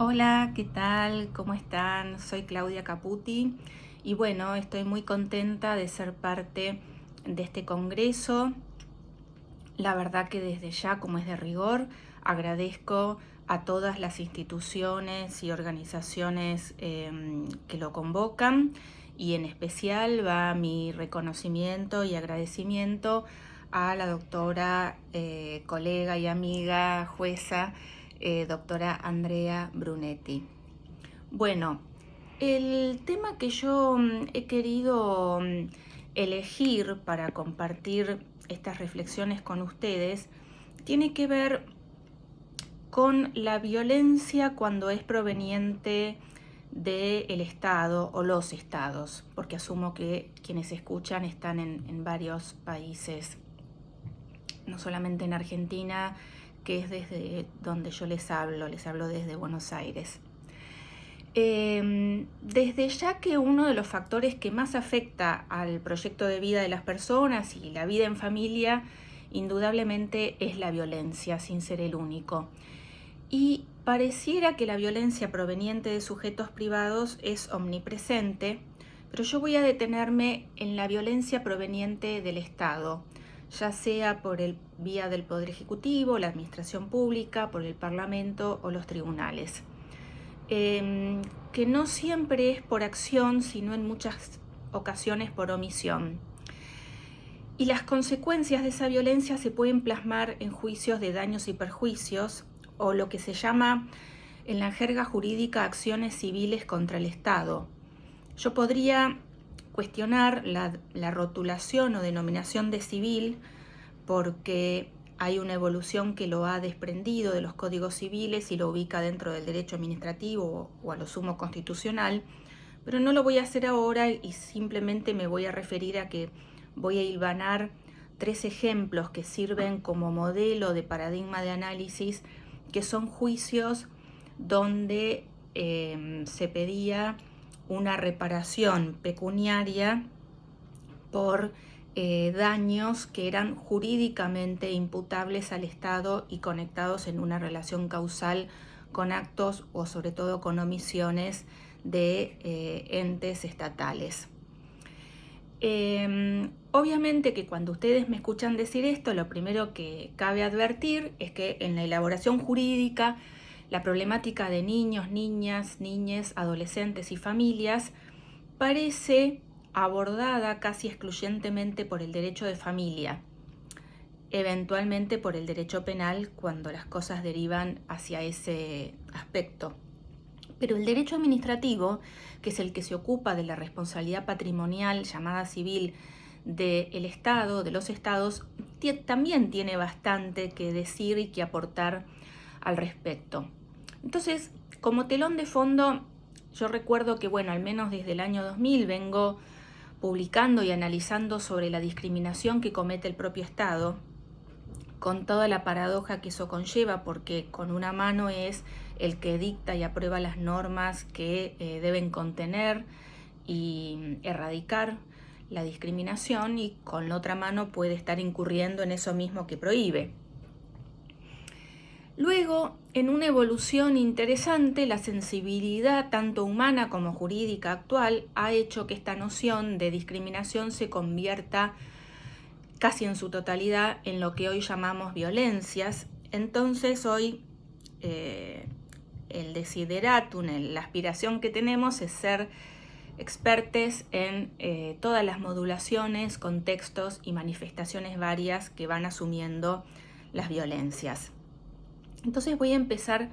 Hola, ¿qué tal? ¿Cómo están? Soy Claudia Caputi y bueno, estoy muy contenta de ser parte de este congreso. La verdad que desde ya, como es de rigor, agradezco a todas las instituciones y organizaciones que lo convocan, y en especial va mi reconocimiento y agradecimiento a la doctora, colega y amiga jueza, doctora Andrea Brunetti. Bueno, el tema que yo he querido elegir para compartir estas reflexiones con ustedes tiene que ver con la violencia cuando es proveniente del Estado o los estados, porque asumo que quienes escuchan están en varios países, no solamente en Argentina, que es desde donde yo les hablo desde Buenos Aires. Desde ya que uno de los factores que más afecta al proyecto de vida de las personas y la vida en familia, indudablemente es la violencia, sin ser el único. Y pareciera que la violencia proveniente de sujetos privados es omnipresente, pero yo voy a detenerme en la violencia proveniente del Estado, ya sea por el vía del Poder Ejecutivo, la Administración Pública, por el Parlamento o los tribunales. Que no siempre es por acción, sino en muchas ocasiones por omisión. Y las consecuencias de esa violencia se pueden plasmar en juicios de daños y perjuicios, o lo que se llama en la jerga jurídica acciones civiles contra el Estado. Yo podría cuestionar la rotulación o denominación de civil, porque hay una evolución que lo ha desprendido de los códigos civiles y lo ubica dentro del derecho administrativo o a lo sumo constitucional, pero no lo voy a hacer ahora y simplemente me voy a referir a que voy a hilvanar 3 ejemplos que sirven como modelo de paradigma de análisis, que son juicios donde se pedía una reparación pecuniaria por daños que eran jurídicamente imputables al Estado y conectados en una relación causal con actos o sobre todo con omisiones de entes estatales. Obviamente que cuando ustedes me escuchan decir esto, lo primero que cabe advertir es que en la elaboración jurídica la problemática de niños, niñas, niñes, adolescentes y familias parece abordada casi excluyentemente por el derecho de familia, eventualmente por el derecho penal cuando las cosas derivan hacia ese aspecto. Pero el derecho administrativo, que es el que se ocupa de la responsabilidad patrimonial llamada civil del Estado, de los estados, también tiene bastante que decir y que aportar al respecto. Entonces, como telón de fondo, yo recuerdo que, bueno, al menos desde el año 2000 vengo publicando y analizando sobre la discriminación que comete el propio Estado, con toda la paradoja que eso conlleva, porque con una mano es el que dicta y aprueba las normas que deben contener y erradicar la discriminación, y con la otra mano puede estar incurriendo en eso mismo que prohíbe. Luego, en una evolución interesante, la sensibilidad tanto humana como jurídica actual ha hecho que esta noción de discriminación se convierta casi en su totalidad en lo que hoy llamamos violencias. Entonces hoy el desideratum, la aspiración que tenemos es ser expertos en todas las modulaciones, contextos y manifestaciones varias que van asumiendo las violencias. Entonces voy a empezar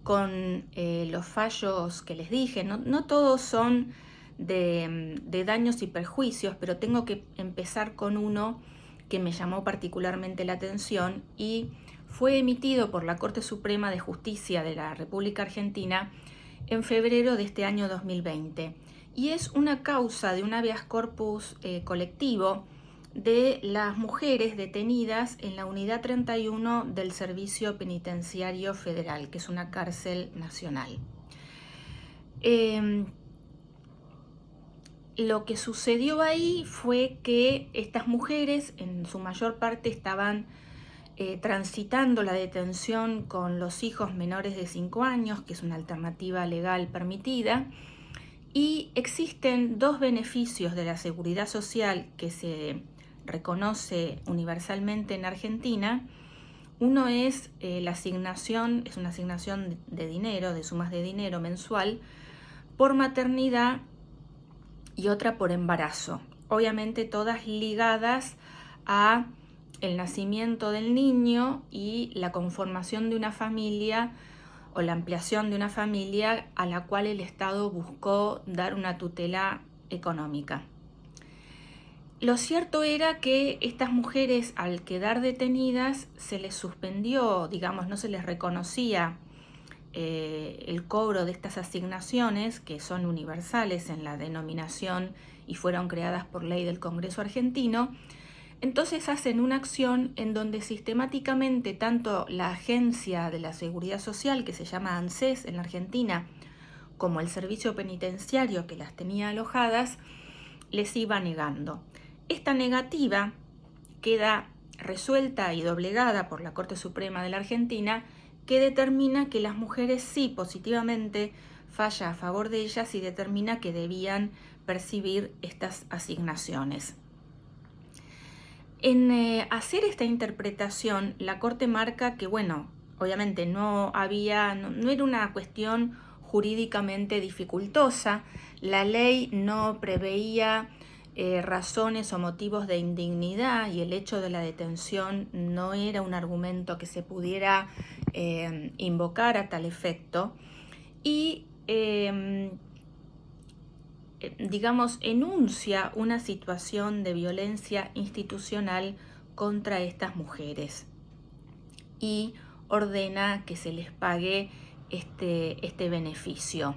con los fallos que les dije. No todos son de daños y perjuicios, pero tengo que empezar con uno que me llamó particularmente la atención y fue emitido por la Corte Suprema de Justicia de la República Argentina en febrero de este año 2020. Y es una causa de un habeas corpus colectivo de las mujeres detenidas en la Unidad 31 del Servicio Penitenciario Federal, que es una cárcel nacional. Lo que sucedió ahí fue que estas mujeres en su mayor parte estaban transitando la detención con los hijos menores de 5 años, que es una alternativa legal permitida, y existen dos beneficios de la seguridad social que se reconoce universalmente en Argentina. Uno es la asignación, es una asignación de dinero, de sumas de dinero mensual, por maternidad y otra por embarazo. Obviamente todas ligadas a el nacimiento del niño y la conformación de una familia o la ampliación de una familia a la cual el Estado buscó dar una tutela económica. Lo cierto era que estas mujeres, al quedar detenidas, se les suspendió, digamos, no se les reconocía el cobro de estas asignaciones, que son universales en la denominación y fueron creadas por ley del Congreso argentino. Entonces hacen una acción en donde sistemáticamente tanto la Agencia de la Seguridad Social, que se llama ANSES en la Argentina, como el servicio penitenciario que las tenía alojadas, les iba negando. Esta negativa queda resuelta y doblegada por la Corte Suprema de la Argentina, que determina que las mujeres sí positivamente falla a favor de ellas y determina que debían percibir estas asignaciones. En hacer esta interpretación, la Corte marca que, bueno, obviamente no era una cuestión jurídicamente dificultosa, la ley no preveía razones o motivos de indignidad y el hecho de la detención no era un argumento que se pudiera invocar a tal efecto y digamos, enuncia una situación de violencia institucional contra estas mujeres y ordena que se les pague este beneficio.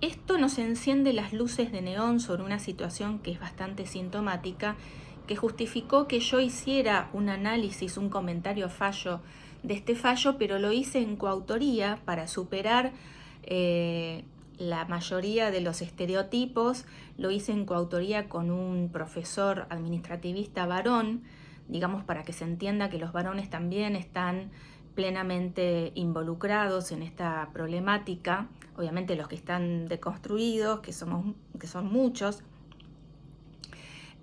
Esto nos enciende las luces de neón sobre una situación que es bastante sintomática, que justificó que yo hiciera un análisis, un comentario a fallo de este fallo, pero lo hice en coautoría para superar la mayoría de los estereotipos. Lo hice en coautoría con un profesor administrativista varón, digamos, para que se entienda que los varones también están plenamente involucrados en esta problemática, obviamente los que están deconstruidos, que son muchos,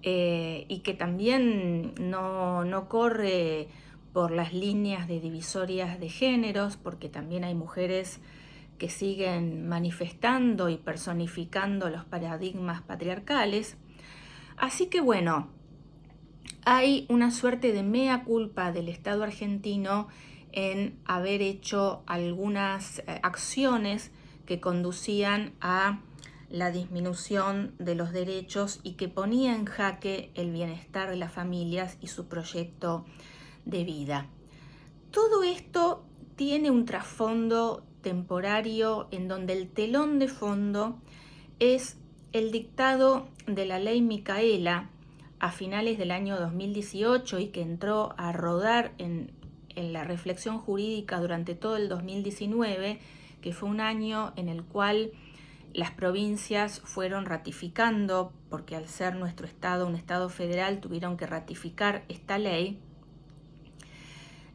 y que también no corre por las líneas de divisorias de géneros, porque también hay mujeres que siguen manifestando y personificando los paradigmas patriarcales. Así que bueno, hay una suerte de mea culpa del Estado argentino en haber hecho algunas acciones que conducían a la disminución de los derechos y que ponía en jaque el bienestar de las familias y su proyecto de vida. Todo esto tiene un trasfondo temporario en donde el telón de fondo es el dictado de la ley Micaela a finales del año 2018 y que entró a rodar en la reflexión jurídica durante todo el 2019, que fue un año en el cual las provincias fueron ratificando, porque al ser nuestro estado un estado federal tuvieron que ratificar esta ley,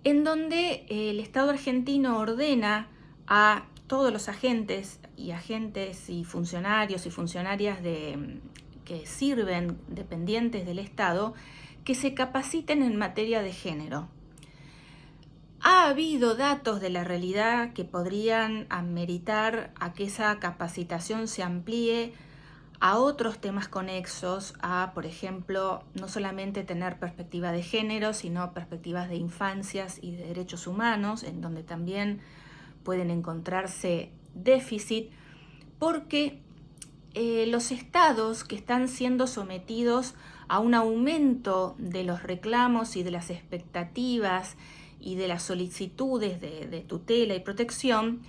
en donde el Estado argentino ordena a todos los agentes y funcionarios y funcionarias que sirven dependientes del Estado que se capaciten en materia de género. Ha habido datos de la realidad que podrían ameritar a que esa capacitación se amplíe a otros temas conexos, a, por ejemplo, no solamente tener perspectiva de género, sino perspectivas de infancias y de derechos humanos, en donde también pueden encontrarse déficit, porque los estados que están siendo sometidos a un aumento de los reclamos y de las expectativas y de las solicitudes de tutela y protección,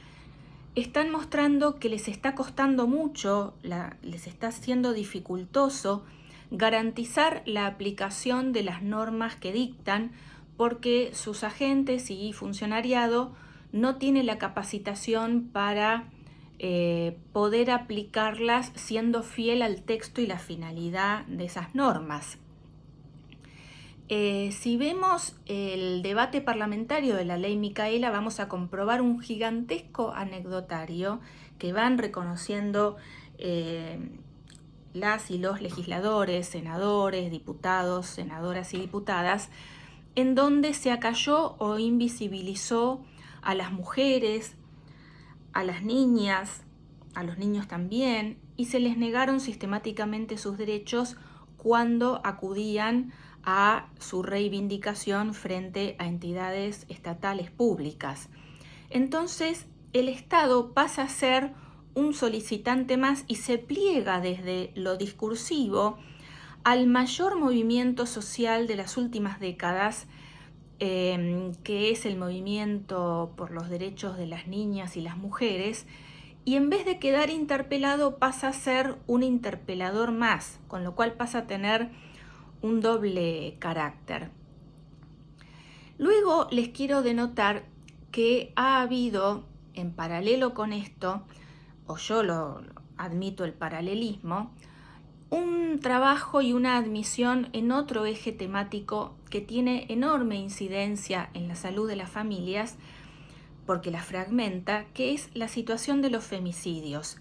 están mostrando que les está costando mucho, les está siendo dificultoso garantizar la aplicación de las normas que dictan, porque sus agentes y funcionariado no tienen la capacitación para poder aplicarlas siendo fiel al texto y la finalidad de esas normas. Si vemos el debate parlamentario de la ley Micaela, vamos a comprobar un gigantesco anecdotario que van reconociendo las y los legisladores, senadores, diputados, senadoras y diputadas, en donde se acalló o invisibilizó a las mujeres, a las niñas, a los niños también, y se les negaron sistemáticamente sus derechos cuando acudían a su reivindicación frente a entidades estatales públicas. Entonces, el Estado pasa a ser un solicitante más y se pliega desde lo discursivo al mayor movimiento social de las últimas décadas, que es el movimiento por los derechos de las niñas y las mujeres, y en vez de quedar interpelado pasa a ser un interpelador más, con lo cual pasa a tener un doble carácter. Luego les quiero denotar que ha habido, en paralelo con esto, o yo lo admito el paralelismo, un trabajo y una admisión en otro eje temático que tiene enorme incidencia en la salud de las familias, porque la fragmenta, que es la situación de los femicidios.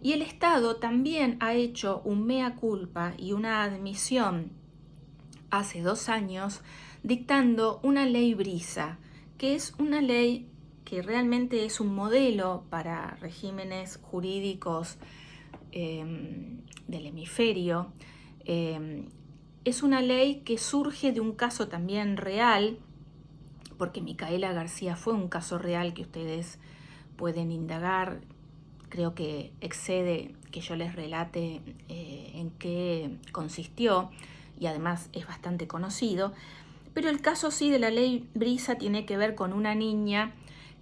Y el Estado también ha hecho un mea culpa y una admisión hace 2 años, dictando una ley Brisa, que es una ley que realmente es un modelo para regímenes jurídicos del hemisferio. Es una ley que surge de un caso también real, porque Micaela García fue un caso real que ustedes pueden indagar. Creo que excede que yo les relate en qué consistió, y además es bastante conocido. Pero el caso sí de la ley Brisa tiene que ver con una niña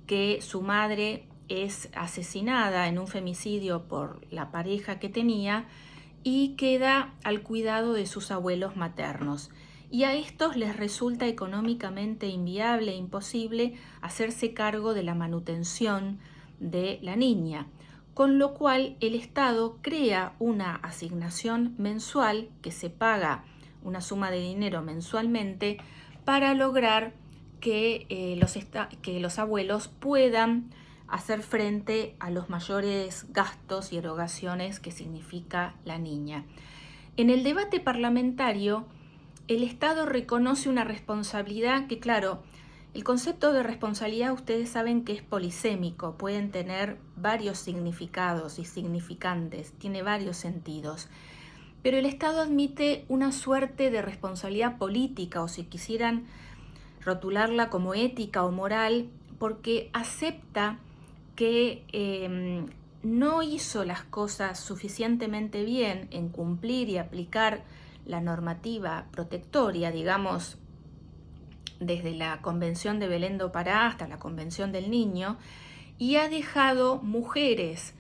que su madre es asesinada en un femicidio por la pareja que tenía y queda al cuidado de sus abuelos maternos. Y a estos les resulta económicamente inviable e imposible hacerse cargo de la manutención de la niña, con lo cual el Estado crea una asignación mensual que se paga una suma de dinero mensualmente para lograr que los abuelos puedan hacer frente a los mayores gastos y erogaciones que significa la niña. En el debate parlamentario, el Estado reconoce una responsabilidad que, claro, el concepto de responsabilidad ustedes saben que es polisémico, pueden tener varios significados y significantes, tiene varios sentidos. Pero el Estado admite una suerte de responsabilidad política, o si quisieran rotularla como ética o moral, porque acepta que no hizo las cosas suficientemente bien en cumplir y aplicar la normativa protectoria, digamos, desde la Convención de Belén do Pará hasta la Convención del Niño, y ha dejado mujeres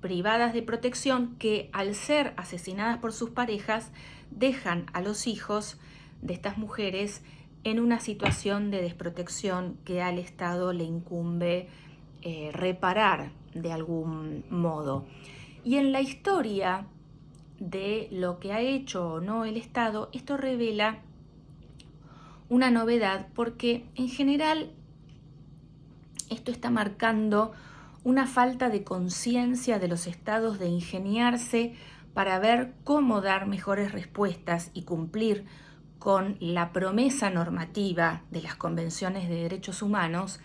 privadas de protección que, al ser asesinadas por sus parejas, dejan a los hijos de estas mujeres en una situación de desprotección que al Estado le incumbe reparar de algún modo. Y en la historia de lo que ha hecho o no el Estado, esto revela una novedad, porque en general esto está marcando una falta de conciencia de los estados de ingeniarse para ver cómo dar mejores respuestas y cumplir con la promesa normativa de las convenciones de derechos humanos,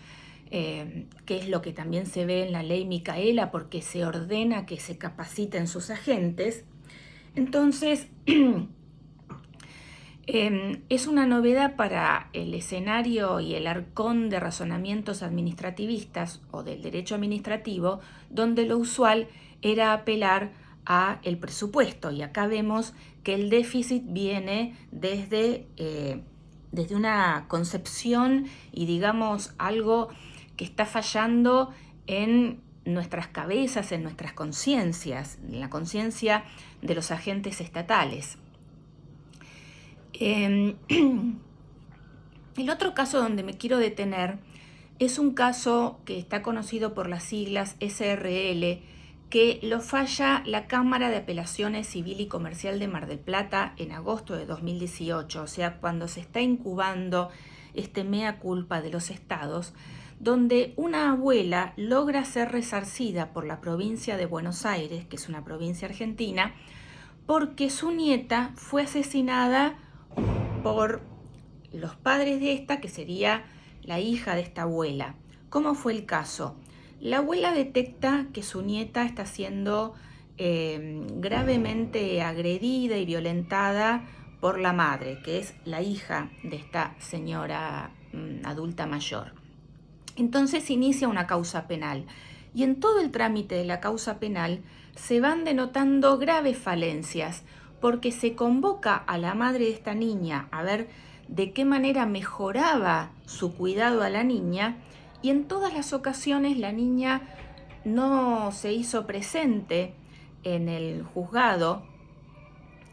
que es lo que también se ve en la ley Micaela, porque se ordena que se capaciten sus agentes. Entonces, es una novedad para el escenario y el arcón de razonamientos administrativistas o del derecho administrativo, donde lo usual era apelar a el presupuesto. Y acá vemos que el déficit viene desde una concepción y, digamos, algo que está fallando en nuestras cabezas, en nuestras conciencias, en la conciencia de los agentes estatales. El otro caso donde me quiero detener es un caso que está conocido por las siglas SRL, que lo falla la Cámara de Apelaciones Civil y Comercial de Mar del Plata en agosto de 2018, o sea, cuando se está incubando este mea culpa de los estados, donde una abuela logra ser resarcida por la provincia de Buenos Aires, que es una provincia argentina, porque su nieta fue asesinada por los padres de esta, que sería la hija de esta abuela. ¿Cómo fue el caso? La abuela detecta que su nieta está siendo gravemente agredida y violentada por la madre, que es la hija de esta señora adulta mayor. Entonces inicia una causa penal y en todo el trámite de la causa penal se van denotando graves falencias porque se convoca a la madre de esta niña a ver de qué manera mejoraba su cuidado a la niña y en todas las ocasiones la niña no se hizo presente en el juzgado,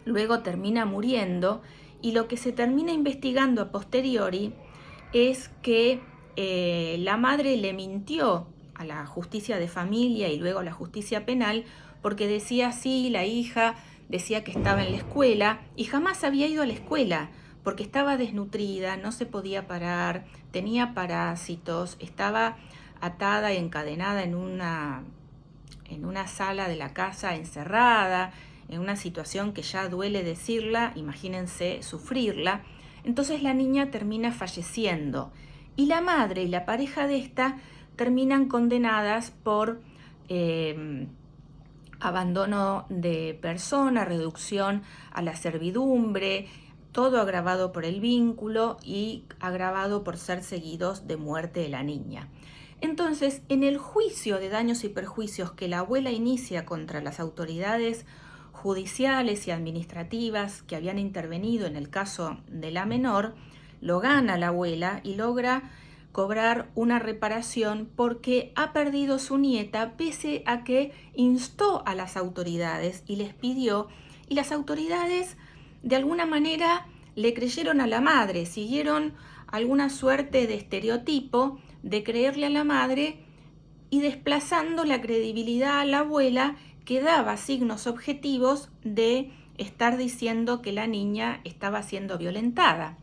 luego termina muriendo y lo que se termina investigando a posteriori es que la madre le mintió a la justicia de familia y luego a la justicia penal porque decía sí, la hija decía que estaba en la escuela y jamás había ido a la escuela porque estaba desnutrida, no se podía parar, tenía parásitos, estaba atada y encadenada en una sala de la casa encerrada, en una situación que ya duele decirla, imagínense sufrirla. Entonces la niña termina falleciendo y la madre y la pareja de esta terminan condenadas por abandono de persona, reducción a la servidumbre, todo agravado por el vínculo y agravado por ser seguidos de muerte de la niña. Entonces, en el juicio de daños y perjuicios que la abuela inicia contra las autoridades judiciales y administrativas que habían intervenido en el caso de la menor, lo gana la abuela y logra cobrar una reparación porque ha perdido su nieta pese a que instó a las autoridades y les pidió, y las autoridades de alguna manera le creyeron a la madre, siguieron alguna suerte de estereotipo de creerle a la madre y desplazando la credibilidad a la abuela que daba signos objetivos de estar diciendo que la niña estaba siendo violentada.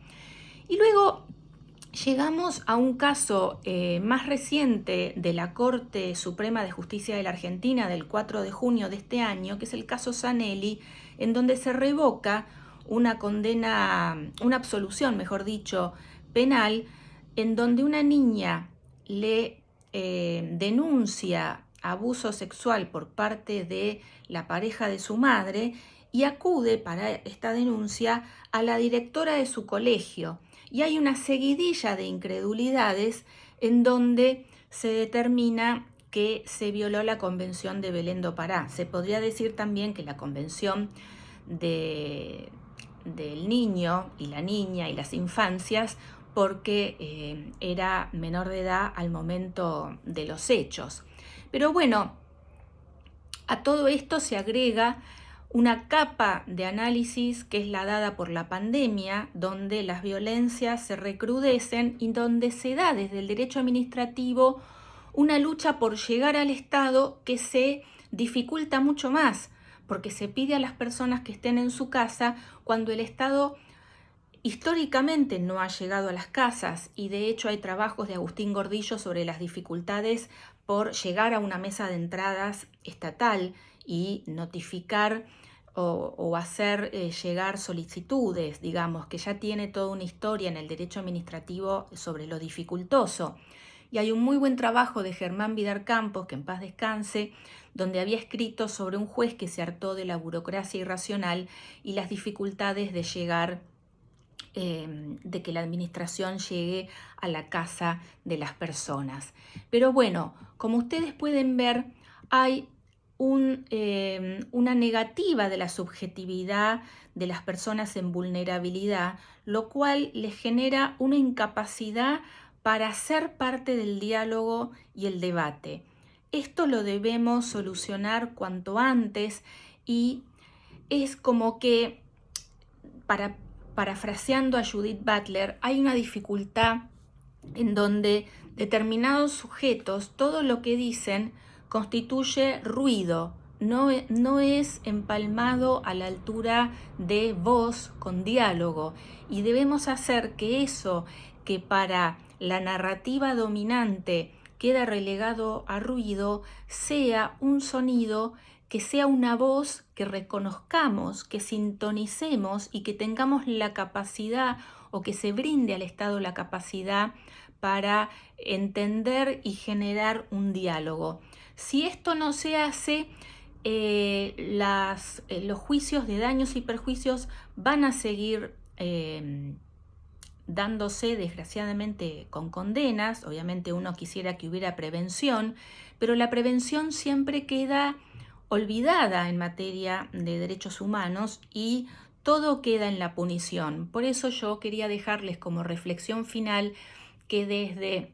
Y luego llegamos a un caso más reciente de la Corte Suprema de Justicia de la Argentina del 4 de junio de este año, que es el caso Zanelli, en donde se revoca una condena, una absolución, mejor dicho, penal, en donde una niña le denuncia abuso sexual por parte de la pareja de su madre y acude para esta denuncia a la directora de su colegio. Y hay una seguidilla de incredulidades en donde se determina que se violó la Convención de Belén do Pará. Se podría decir también que la Convención del niño y la niña y las infancias, porque era menor de edad al momento de los hechos. Pero bueno, a todo esto se agrega una capa de análisis que es la dada por la pandemia, donde las violencias se recrudecen y donde se da desde el derecho administrativo una lucha por llegar al Estado que se dificulta mucho más, porque se pide a las personas que estén en su casa cuando el Estado históricamente no ha llegado a las casas y de hecho hay trabajos de Agustín Gordillo sobre las dificultades por llegar a una mesa de entradas estatal y notificar o hacer llegar solicitudes, digamos, que ya tiene toda una historia en el derecho administrativo sobre lo dificultoso. Y hay un muy buen trabajo de Germán Vidar Campos, que en paz descanse, donde había escrito sobre un juez que se hartó de la burocracia irracional y las dificultades de llegar de que la administración llegue a la casa de las personas. Pero bueno, como ustedes pueden ver, hay una negativa de la subjetividad de las personas en vulnerabilidad, lo cual les genera una incapacidad para ser parte del diálogo y el debate. Esto lo debemos solucionar cuanto antes y es como que, parafraseando a Judith Butler, hay una dificultad en donde determinados sujetos, todo lo que dicen, constituye ruido, no es empalmado a la altura de voz con diálogo, y debemos hacer que eso que para la narrativa dominante queda relegado a ruido sea un sonido, que sea una voz que reconozcamos, que sintonicemos y que tengamos la capacidad, o que se brinde al Estado la capacidad para entender y generar un diálogo. Si esto no se hace, los juicios de daños y perjuicios van a seguir dándose, desgraciadamente, con condenas. Obviamente uno quisiera que hubiera prevención, pero la prevención siempre queda olvidada en materia de derechos humanos y todo queda en la punición. Por eso yo quería dejarles como reflexión final que desde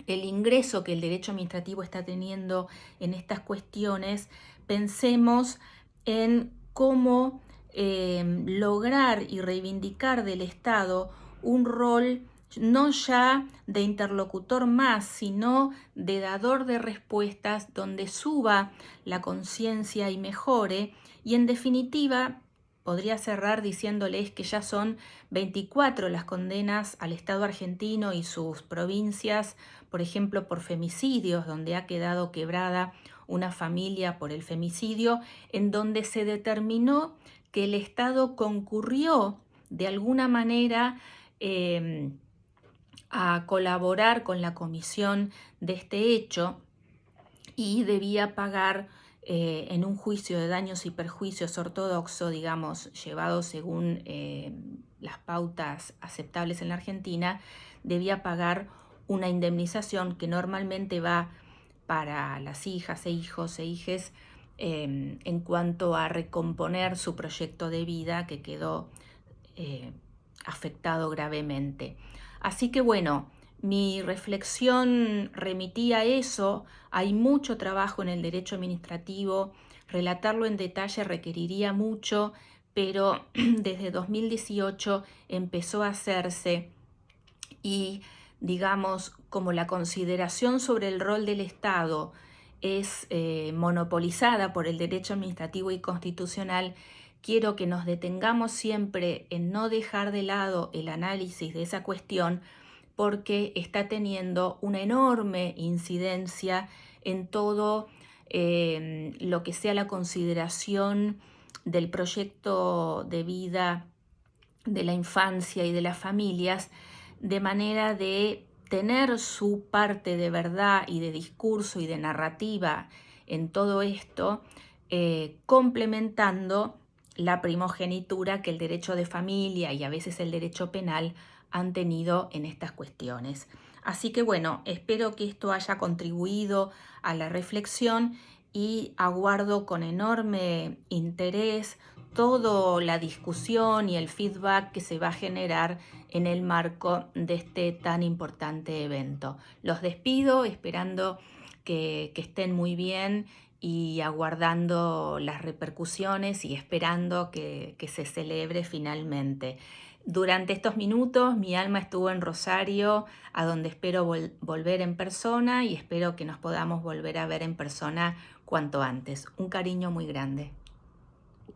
el ingreso que el derecho administrativo está teniendo en estas cuestiones, pensemos en cómo lograr y reivindicar del Estado un rol no ya de interlocutor más, sino de dador de respuestas, donde suba la conciencia y mejore. Y en definitiva, podría cerrar diciéndoles que ya son 24 las condenas al Estado argentino y sus provincias, por ejemplo, por femicidios, donde ha quedado quebrada una familia por el femicidio, en donde se determinó que el Estado concurrió de alguna manera a colaborar con la comisión de este hecho y debía pagar en un juicio de daños y perjuicios ortodoxo, digamos, llevado según las pautas aceptables en la Argentina, debía pagar una indemnización que normalmente va para las hijas e hijos e hijes en cuanto a recomponer su proyecto de vida que quedó afectado gravemente. Así que bueno, mi reflexión remitía a eso. Hay mucho trabajo en el derecho administrativo, relatarlo en detalle requeriría mucho, pero desde 2018 empezó a hacerse y, digamos, como la consideración sobre el rol del Estado es monopolizada por el derecho administrativo y constitucional, quiero que nos detengamos siempre en no dejar de lado el análisis de esa cuestión, porque está teniendo una enorme incidencia en todo lo que sea la consideración del proyecto de vida de la infancia y de las familias, de manera de tener su parte de verdad y de discurso y de narrativa en todo esto, complementando la primogenitura que el derecho de familia y a veces el derecho penal han tenido en estas cuestiones. Así que bueno, espero que esto haya contribuido a la reflexión y aguardo con enorme interés toda la discusión y el feedback que se va a generar en el marco de este tan importante evento. Los despido esperando que estén muy bien y aguardando las repercusiones y esperando que se celebre finalmente. Durante estos minutos mi alma estuvo en Rosario, a donde espero volver en persona, y espero que nos podamos volver a ver en persona cuanto antes. Un cariño muy grande.